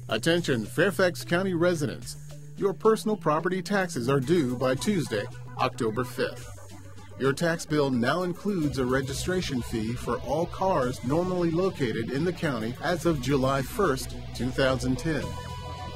Attention Fairfax County residents. Your personal property taxes are due by Tuesday, October 5th. Your tax bill now includes a registration fee for all cars normally located in the county as of July 1st, 2010.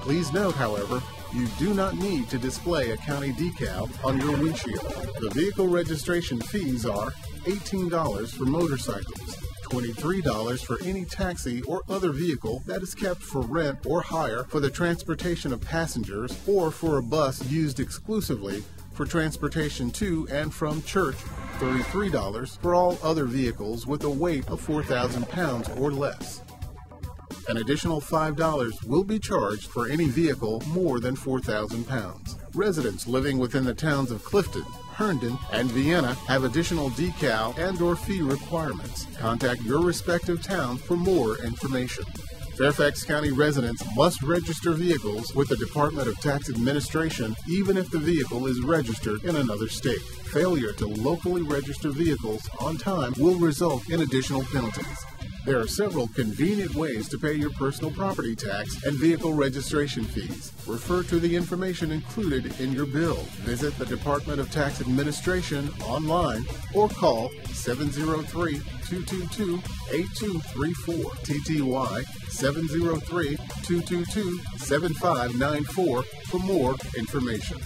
Please note, however, you do not need to display a county decal on your windshield. The vehicle registration fees are $18 for motorcycles, $23 for any taxi or other vehicle that is kept for rent or hire for the transportation of passengers, or for a bus used exclusively for transportation to and from church, $33 for all other vehicles with a weight of 4,000 pounds or less. An additional $5 will be charged for any vehicle more than 4,000 pounds. Residents living within the towns of Clifton, Herndon, and Vienna have additional decal and/or fee requirements. Contact your respective town for more information. Fairfax County residents must register vehicles with the Department of Tax Administration even if the vehicle is registered in another state. Failure to locally register vehicles on time will result in additional penalties. There are several convenient ways to pay your personal property tax and vehicle registration fees. Refer to the information included in your bill. Visit the Department of Tax Administration online or call 703-222-8234, TTY 703-222-7594 for more information.